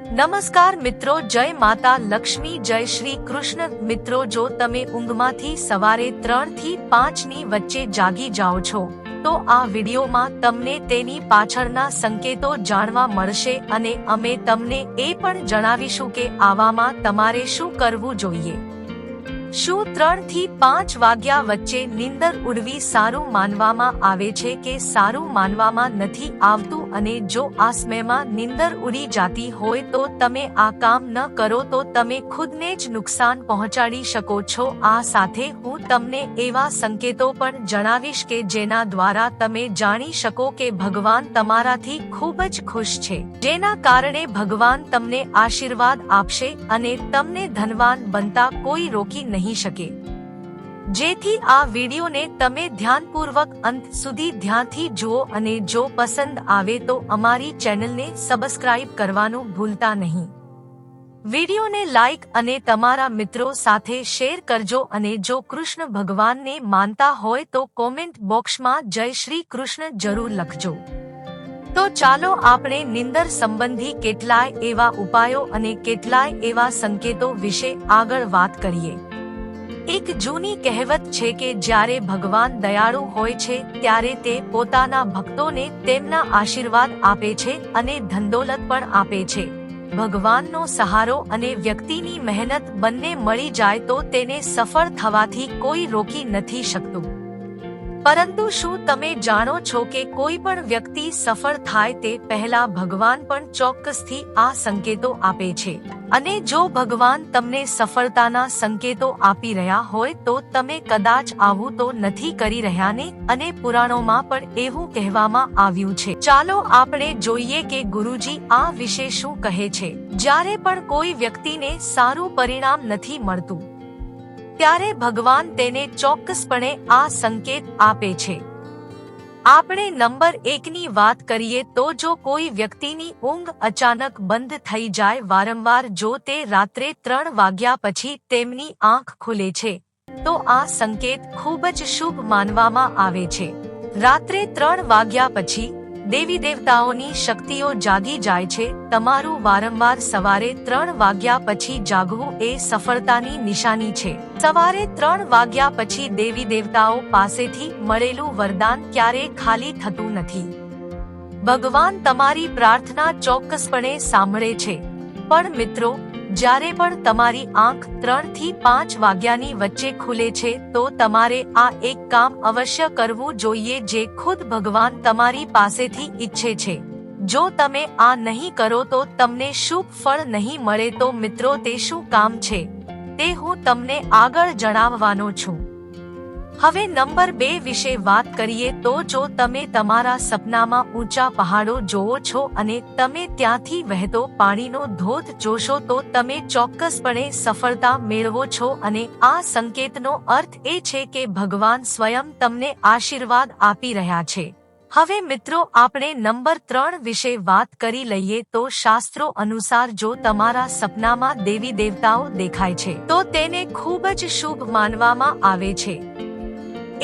નમસ્કાર મિત્રો, જય માતા લક્ષ્મી, જય શ્રી કૃષ્ણ। મિત્રો, જો તમે ઊંઘમાંથી સવારે 3 થી 5 ની વચ્ચે જાગી જાઓ છો તો આ વિડીયોમાં તમને તેની પાછળના સંકેતો જાણવા મળશે અને અમે તમને એ પણ જણાવીશું કે આવામાં તમારે શું કરવું જોઈએ। શું 3 થી 5 વાગ્યા વચ્ચે નીંદર ઉડવી સારું માનવામાં આવે છે કે સારું માનવામાં નથી આવતું? અને જો આ સમયમાં નીંદર ઉડી જાતી હોય તો તમે આ કામ ન કરો તો તમે ખુદને જ નુકસાન પહોંચાડી શકો છો। આ સાથે હું તમને એવા સંકેતો પણ જણાવીશ કે જેના દ્વારા તમે જાણી શકો કે ભગવાન તમારાથી ખૂબ જ ખુશ છે, જેના કારણે ભગવાન તમને આશીર્વાદ આપશે અને તમને ધનવાન બનતા કોઈ રોકી નહીં શકે। જેથી આ વિડીયોને તમે ધ્યાનપૂર્વક અંત સુધી ધ્યાનથી જુઓ અને જો પસંદ આવે તો અમારી ચેનલને સબસ્ક્રાઇબ કરવાનું ભૂલતા નહીં। વિડીયોને લાઇક અને તમારા મિત્રો સાથે શેર કરજો અને જો કૃષ્ણ ભગવાનને માનતા હોય તો કોમેન્ટ બોક્સમાં જય શ્રી કૃષ્ણ જરૂર લખજો। તો ચાલો આપણે નીંદર સંબંધી કેટલાય એવા ઉપાયો અને કેટલાય એવા સંકેતો વિશે આગળ વાત કરીએ। એક જૂની કહેવત છે કે જ્યારે ભગવાન દયાળુ હોય છે ત્યારે તે પોતાના ભક્તોને તેમના આશીર્વાદ આપે છે અને ધનદોલત પણ આપે છે। ભગવાનનો સહારો અને વ્યક્તિની મહેનત બંને મળી જાય તો તેને સફળ થવાથી કોઈ રોકી નથી શકતું। પરંતુ શું તમે જાણો છો કે કોઈ પણ વ્યક્તિ સફળ થાય તે પહેલા ભગવાન પણ ચોક્કસથી આ સંકેતો આપે છે અને જો ભગવાન તમને સફળતાના સંકેતો આપી રહ્યા હોય તો તમે કદાચ આવું તો નથી કરી રહ્યા ને? અને પુરાણોમાં પણ એવું કહેવામાં આવ્યું છે। ચાલો આપણે જોઈએ કે ગુરુજી આ વિશે શું કહે છે। જ્યારે પણ કોઈ વ્યક્તિને સારું પરિણામ નથી મળતું ત્યારે ભગવાન તેને ચોક્કસપણે આ સંકેત આપે છે। આપણે નંબર 1 ની વાત કરીએ તો જો કોઈ વ્યક્તિની ઊંઘ અચાનક બંધ થઈ જાય, વારંવાર જો તે રાત્રે 3 વાગ્યા પછી તેમની આંખ ખુલે છે તો આ સંકેત ખૂબ જ શુભ માનવામાં આવે છે। રાત્રે 3 વાગ્યા પછી દેવી દેવતાઓની શક્તિઓ જાગી જાય છે। તમારું વારંવાર સવારે 3 વાગ્યા પછી જાગવું એ સફળતાની નિશાની છે। સવારે 3 વાગ્યા પછી દેવી દેવતાઓ પાસેથી મળેલું વરદાન ક્યારેય ખાલી થતું નથી। ભગવાન તમારી પ્રાર્થના ચોક્કસપણે સાંભળે છે। પણ મિત્રો, જ્યારે પણ તમારી આંખ 3 થી 5 વાગ્યાની વચ્ચે ખુલે છે તો તમારે આ એક કામ અવશ્ય કરવું જોઈએ જે ખુદ ભગવાન તમારી પાસેથી ઈચ્છે છે। જો તમે આ નહીં કરો તો તમને શુભ ફળ નહીં મળે। તો મિત્રો, તે શું કામ છે તે હું તમને આગળ જણાવવાનો છું। હવે નંબર 2 વિશે વાત કરીએ તો જો તમે તમારા સપનામાં ઊંચા પહાડો જોવો છો અને તમે ત્યાંથી વહેતો પાણીનો ધોધ જોશો તો તમે ચોક્કસપણે સફળતા મેળવો છો અને આ સંકેતનો અર્થ એ છે કે ભગવાન સ્વયં તમને આશીર્વાદ આપી રહ્યા છે। હવે મિત્રો, આપણે નંબર 3 વિશે વાત કરી લઈએ તો શાસ્ત્રો અનુસાર જો તમારા સપનામાં દેવી દેવતાઓ દેખાય છે તો તેને ખૂબ જ શુભ માનવામાં આવે છે।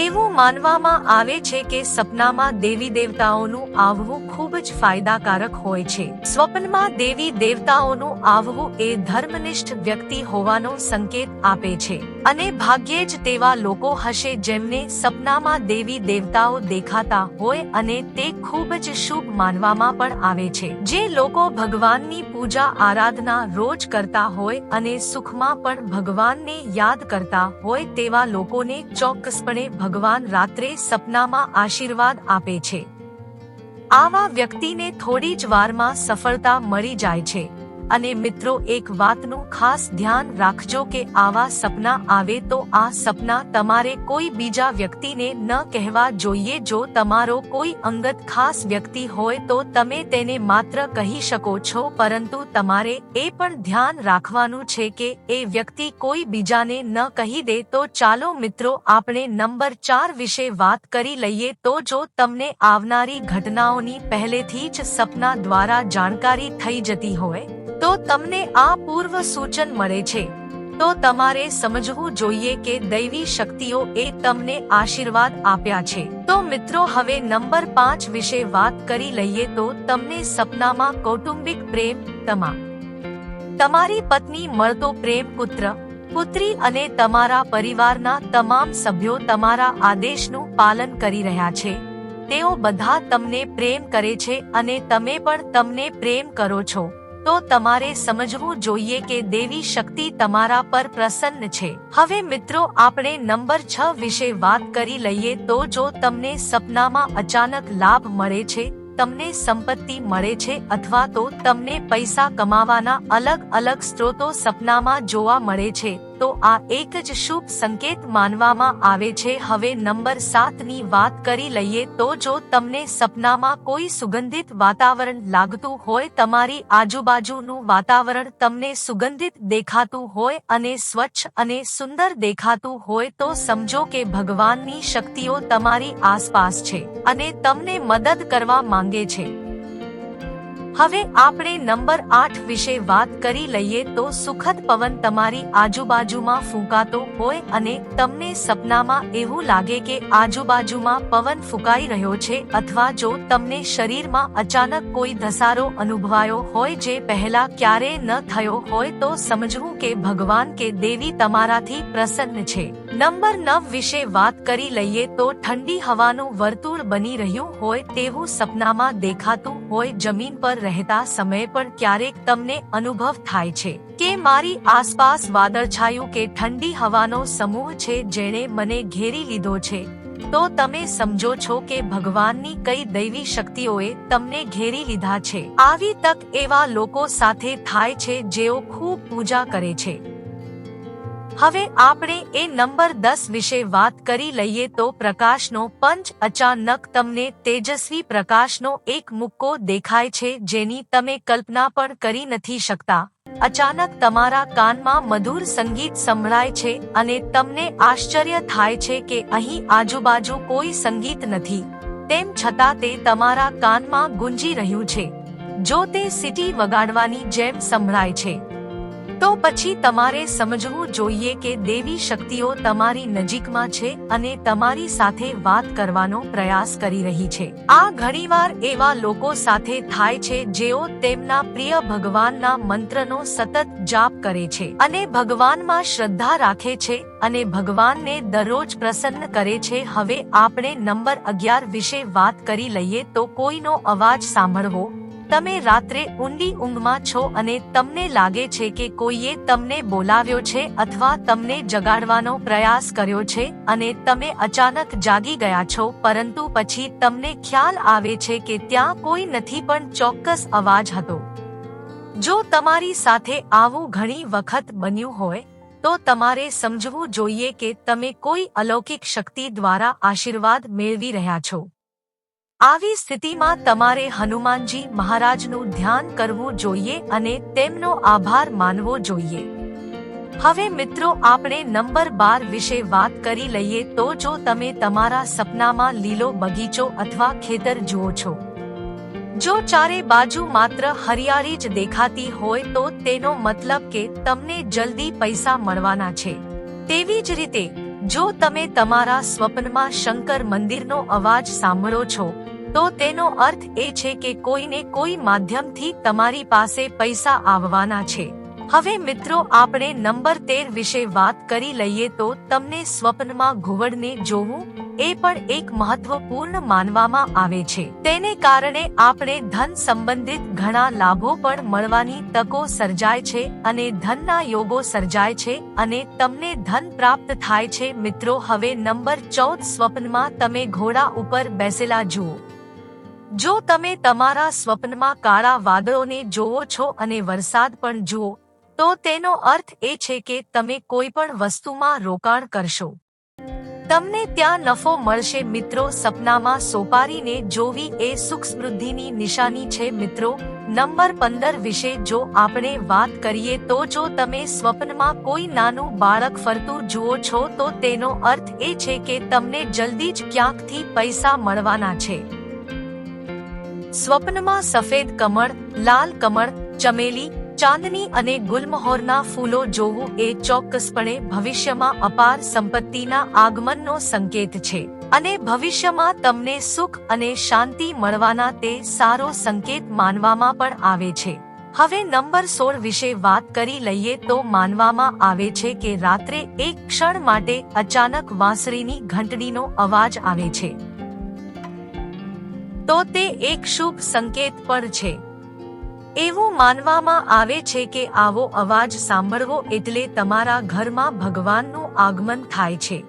એવું માનવામાં આવે છે કે સપનામાં દેવી દેવતાઓનું આવવું ખૂબ જ ફાયદાકારક હોય છે। સ્વપ્નમાં દેવી દેવતાઓનું આવવું એ ધર્મનિષ્ઠ વ્યક્તિ હોવાનો સંકેત આપે છે અને ભાગ્યે જ તેવા લોકો હશે જેમને સપનામાં દેવી દેવતાઓ દેખાતા હોય અને તે ખૂબ જ શુભ માનવામાં પણ આવે છે। જે લોકો ભગવાનની પૂજા આરાધના રોજ કરતા હોય અને સુખમાં પણ ભગવાનને યાદ કરતા હોય તેવા લોકોને ચોક્કસપણે ભગવાન રાત્રે સપનામાં આશીર્વાદ આપે છે। આવા વ્યક્તિને થોડી જ વારમાં સફળતા મળી જાય છે। અને મિત્રો, એક વાતનું ખાસ ધ્યાન રાખજો કે આવા સપના આવે તો આ સપના તમારે કોઈ બીજા વ્યક્તિને ન કહેવા જોઈએ। જો તમારો કોઈ અંગત ખાસ વ્યક્તિ હોય તો તમે તેને માત્ર કહી શકો છો, પરંતુ તમારે એ પણ ધ્યાન રાખવાનું છે કે એ વ્યક્તિ કોઈ બીજાને ન કહી દે। તો ચાલો મિત્રો, આપણે નંબર 4 વિશે વાત કરી લઈએ તો જો તમને આવનારી ઘટનાઓની પહેલેથી જ સપના દ્વારા જાણકારી થઈ જતી હોય તો તમને આ પૂર્વ સૂચન મળે છે તો તમારે સમજવું જોઈએ કે દૈવી શક્તિઓ એ તમને આશીર્વાદ આપ્યા છે। તો મિત્રો, હવે નંબર 5 વિશે વાત કરી લઈએ તો તમને સપનામાં કૌટુંબિક પ્રેમ, તમારી પત્ની મળતો પ્રેમ, પુત્ર, પુત્રી અને તમારા પરિવારના તમામ સભ્યો તમારા આદેશનું પાલન કરી રહ્યા છે. તેઓ બધા તમને પ્રેમ કરે છે અને તમે પણ તેમને પ્રેમ કરો છો. તો તમારે સમજવું જોઈએ કે દેવી શક્તિ તમારા પર પ્રસન્ન છે. હવે મિત્રો, આપણે નંબર 6 વિશે વાત કરી લઈએ. તો જો તમને સપનામાં અચાનક લાભ મળે છે, તમને સંપત્તિ મળે છે અથવા તો તમને પૈસા કમાવાના અલગ અલગ સ્ત્રોતો સપનામાં જોવા મળે છે, તો આ એક જ શુભ સંકેત માનવામાં આવે છે. હવે નંબર 7 ની વાત કરી લઈએ. તો જો તમને સપનામાં કોઈ સુગંધિત વાતાવરણ લાગતું હોય, તમારી આજુબાજુનું વાતાવરણ તમને સુગંધિત દેખાતું હોય અને સ્વચ્છ અને સુંદર દેખાતું હોય, તો સમજો કે ભગવાનની શક્તિઓ તમારી આસપાસ છે અને તમને મદદ કરવા માંગે છે. હવે આપણે નંબર 8 વિશે વાત કરી લઈએ. તો સુખદ પવન તમારી આજુબાજુમાં ફૂંકાતો હોય અને તમને સપનામાં એવું લાગે કે આજુબાજુમાં પવન ફૂંકાઈ રહ્યો છે, અથવા જો તમને શરીરમાં અચાનક કોઈ ધસારો અનુભવાયો હોય જે પહેલા ક્યારેય ન થયો હોય, તો સમજવું કે ભગવાન કે દેવી તમારાથી પ્રસન્ન છે. નંબર 9 વિશે વાત કરી લઈએ. તો ઠંડી હવાનું વર્તુળ બની રહ્યું હોય તેવું સપનામાં દેખાતું હોય. જમીન પર રહેતા સમયે પણ ક્યારેક તમને અનુભવ થાય છે કે મારી આસપાસ વાદળછાયું કે ઠંડી હવાનો સમૂહ છે જેણે મને ઘેરી લીધો છે, તો તમે સમજો છો કે ભગવાનની કઈ દૈવી શક્તિઓએ તમને ઘેરી લીધા છે. આવી તક એવા લોકો સાથે થાય છે જેઓ ખૂબ પૂજા કરે છે. હવે આપણે એ નંબર 10 વિશે વાત કરી લઈએ. તો પ્રકાશનો પંચ. અચાનક તમને તેજસ્વી પ્રકાશનો એક મુક્કો દેખાય છે જેની તમે કલ્પના પણ કરી નથી શકતા. અચાનક તમારા કાનમાં મધુર સંગીત સંભળાય છે અને તમને આશ્ચર્ય થાય છે કે અહીં આજુબાજુ કોઈ સંગીત નથી, તેમ છતાં તે તમારા કાનમાં ગુંજી રહ્યું છે. જો તે સીટી વગાડવાની જેમ સંભળાય છે, તો પછી તમારે સમજવું જોઈએ કે દેવી શક્તિઓ તમારી નજીકમાં છે અને તમારી સાથે વાત કરવાનો પ્રયાસ કરી રહી છે. આ ઘણીવાર એવા લોકો સાથે થાય છે જેઓ તેમના પ્રિય ભગવાનના મંત્રનો સતત જાપ કરે છે અને ભગવાનમાં શ્રદ્ધા રાખે છે અને ભગવાનને દરરોજ પ્રસન્ન કરે છે. હવે આપણે નંબર 11 વિશે વાત કરી લઈએ. તો કોઈનો અવાજ સાંભળવો. તમે રાત્રે ઊંડી ઊંઘમાં છો અને તમને લાગે છે કે કોઈએ તમને બોલાવ્યો છે અથવા તમને જગાડવાનો પ્રયાસ કર્યો છે અને તમે અચાનક જાગી ગયા છો, પરંતુ પછી તમને ખ્યાલ આવે છે કે ત્યાં કોઈ નથી પણ ચોક્કસ અવાજ હતો. જો તમારી સાથે આવું ઘણી વખત બન્યું હોય, તો તમારે સમજવું જોઈએ કે તમે કોઈ અલૌકિક શક્તિ દ્વારા આશીર્વાદ મેળવી રહ્યા છો. આવી સ્થિતિમાં તમારે હનુમાનજી મહારાજનું ધ્યાન કરવું જોઈએ અને તેમનો આભાર માનવો જોઈએ. હવે મિત્રો, આપણે નંબર 12 વિશે વાત કરી લઈએ. તો જો તમે તમારા સપનામાં લીલો બગીચો અથવા ખેતર જુઓ છો, જો ચારે બાજુ માત્ર હરિયાળી જ દેખાતી હોય, તો તેનો મતલબ કે તમને જલ્દી પૈસા મળવાના છે. તેવી જ રીતે, જો તમે તમારા સ્વપ્નમાં શંકર મંદિરનો અવાજ સાંભળો છો, તો તેનો અર્થ એ છે કે કોઈને કોઈ માધ્યમથી તમારી પાસે પૈસા આવવાના છે. હવે મિત્રો, આપણે નંબર 13 વિશે વાત કરી લઈએ. તો તમને સ્વપ્નમાં ઘુવડને જોવું એ પણ એક મહત્વપૂર્ણ માનવામાં આવે છે. તેને કારણે આપણે ધન સંબંધિત ઘણા લાભો પણ મળવાની તકો સર્જાય છે અને ધનના યોગો સર્જાય છે અને તમને ધન પ્રાપ્ત થાય છે. મિત્રો, હવે નંબર 14. સ્વપ્નમાં તમે ઘોડા ઉપર બેસેલા જુઓ. જો તમે તમારા સ્વપ્નમાં કાળા વાદળોને જોવો છો અને વરસાદ પણ જુઓ, તો તેનો અર્થ એ છે કે તમે કોઈ પણ વસ્તુમાં રોકાણ કરશો, તમને ત્યાં નફો મળશે. મિત્રો, સપનામાં સોપારીને જોવી એ સુખ સમૃદ્ધિની નિશાની છે. મિત્રો, નંબર 15 વિશે જો આપણે વાત કરીએ, તો જો તમે સ્વપ્નમાં કોઈ નાનું બાળક ફરતું જુઓ છો, તો તેનો અર્થ એ છે કે તમને જલ્દી જ ક્યાંકથી પૈસા મળવાના છે. સ્વપ્નમાં સફેદ કમળ, લાલ કમળ, ચમેલી, ચાંદની અને ગુલમહોરના ફૂલો જોવું એ ચોક્કસપણે ભવિષ્યમાં અપાર સંપત્તિના આગમનનો સંકેત છે અને ભવિષ્યમાં તમને સુખ અને શાંતિ મળવાના તે સારો સંકેત માનવામાં પણ આવે છે. હવે નંબર 16 વિશે વાત કરી લઈએ તો માનવામાં આવે છે કે રાત્રે એક ક્ષણ માટે અચાનક વાંસળીની ઘંટડીનો અવાજ આવે છે તો તે એક શુભ સંકેત પણ છે। એવું માનવામાં આવે છે કે આવો અવાજ સાંભળવો એટલે તમારા ઘરમાં ભગવાનનું આગમન થાય છે।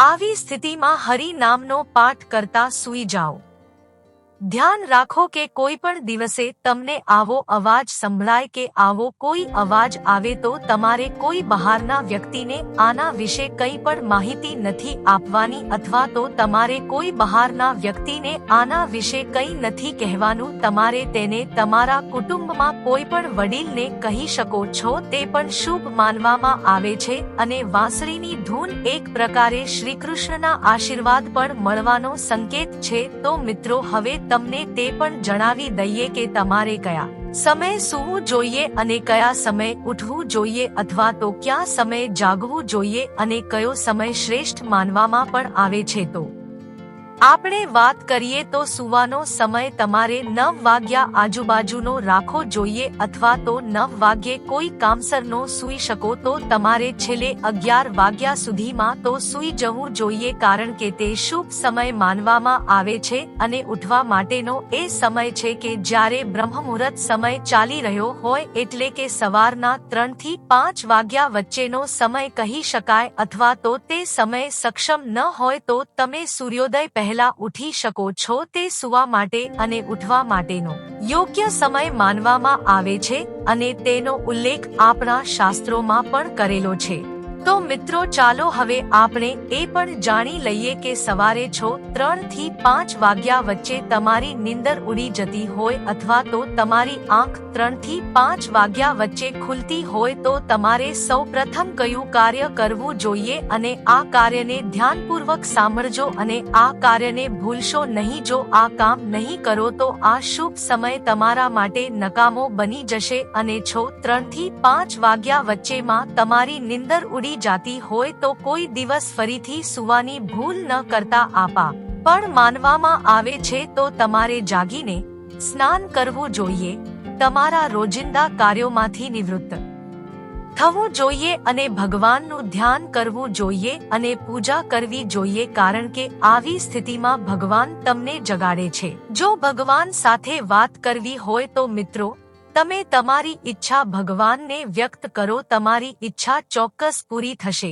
આવી સ્થિતિમાં હરિ નામનો પાઠ કરતા સૂઈ જાઓ। ધ્યાન રાખો કે કોઈ પણ દિવસે તમને આવો અવાજ સંભળાય કે આવો કોઈ અવાજ આવે તો તમારે કોઈ બહારના વ્યક્તિને આના વિશે કંઈ પણ માહિતી નથી આપવાની અથવા તો તમારે કોઈ બહારના વ્યક્તિને આના વિશે કંઈ નથી કહેવાનું। તમારે તેને તમારા કુટુંબમાં કોઈ પણ વડીલને કહી શકો છો, તે પણ શુભ માનવામાં આવે છે। અને વાંસળીની ધૂન એક પ્રકારે શ્રીકૃષ્ણના આશીર્વાદ પણ મળવાનો સંકેત છે। તો મિત્રો, હવે તમને તે પણ જણાવી દઈએ કે તમારે કયા સમયે સૂવું જોઈએ અને કયા સમયે ઉઠવું જોઈએ અથવા તો કયા સમયે જાગવું જોઈએ અને કયો સમય શ્રેષ્ઠ માનવામાં પણ આવે છે। તો આપણે વાત કરીએ તો સૂવાનો સમય તમારે 9 વાગ્યા આજુબાજુનો રાખવો જોઈએ અથવા તો 9 વાગ્યે કોઈ કામસરનો સૂઈ શકો તો તમારે છેલ્લે 11 વાગ્યા સુધીમાં તો સૂઈ જવું જોઈએ, કારણ કે તે શુભ સમય માનવામાં આવે છે। અને ઉઠવા માટેનો એ સમય છે કે જ્યારે બ્રહ્મમુહૂર્ત સમય ચાલી રહ્યો હોય, એટલે કે સવારના 3 થી 5 વાગ્યા વચ્ચેનો સમય કહી શકાય અથવા તો તે સમય સક્ષમ ન હોય તો તમે સૂર્યોદય પહેલા ઉઠી શકો છો। તે સૂવા માટે અને ઉઠવા માટેનો યોગ્ય સમય માનવામાં આવે છે અને તેનો ઉલ્લેખ આપણા શાસ્ત્રોમાં પણ કરેલો છે। તો મિત્રો, ચાલો હવે આપણે એ પણ જાણી લઈએ કે સવારે 3 થી 5 વાગ્યા વચ્ચે તમારી નીંદર ઉડી જતી હોય અથવા તો તમારી આંખ 3 થી 5 વાગ્યા વચ્ચે ખુલતી હોય તો તમારે સૌપ્રથમ કયું કાર્ય કરવું જોઈએ અને આ કાર્યને ધ્યાનપૂર્વક સાંભળજો અને આ કાર્યને ભૂલશો નહીં। જો આ કામ નહીં કરો તો આ શુભ સમય તમારા માટે નકામો બની જશે અને 3 થી 5 વાગ્યા વચ્ચેમાં તમારી નીંદર ઉડી જાતી હોય તો કોઈ દિવસ ફરીથી સૂવાની ભૂલ ન કરતા આપા પણ માનવામાં આવે છે। તો તમારે જાગીને સ્નાન કરવું જોઈએ, તમારા રોજિંદા કાર્યોમાંથી નિવૃત્ત થવું જોઈએ અને ભગવાનનું ધ્યાન કરવું જોઈએ અને પૂજા કરવી જોઈએ, કારણ કે આવી સ્થિતિમાં ભગવાન તમને જગાડે છે। જો ભગવાન સાથે વાત કરવી હોય તો મિત્રો, તમે તમારી ઈચ્છા ભગવાનને વ્યક્ત કરો, તમારી ઈચ્છા ચોક્કસ પૂરી થશે।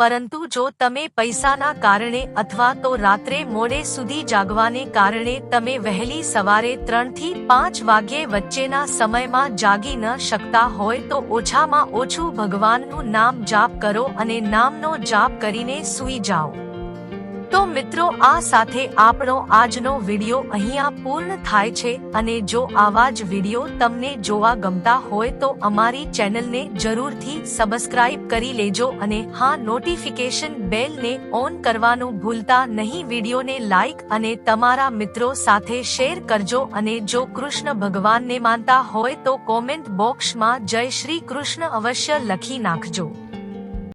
પરંતુ જો તમે પૈસાના કારણે અથવા તો રાત્રે મોડે સુધી જાગવાને કારણે તમે વહેલી સવારે 3 થી 5 વાગ્યે વચ્ચેના સમયમાં જાગી ન શકતા હોય તો ઓછામાં ઓછું ભગવાનનું નામ જાપ કરો અને નામનો જાપ કરીને સૂઈ જાઓ। તો મિત્રો, આ સાથે આપણો આજનો વિડિયો અહીંયા પૂર્ણ થાય છે અને જો આવા જ વિડિયો તમને જોવા ગમતા હોય તો અમારી ચેનલને જરૂરથી સબસ્ક્રાઇબ કરી લેજો અને હા, નોટિફિકેશન બેલને ઓન કરવાનું ભૂલતા નહીં। વિડિયોને લાઇક અને તમારા મિત્રો સાથે શેર કરજો અને જો કૃષ્ણ ભગવાનને માનતા હોય તો કોમેન્ટ બોક્સમાં જય શ્રી કૃષ્ણ અવશ્ય લખી નાખજો।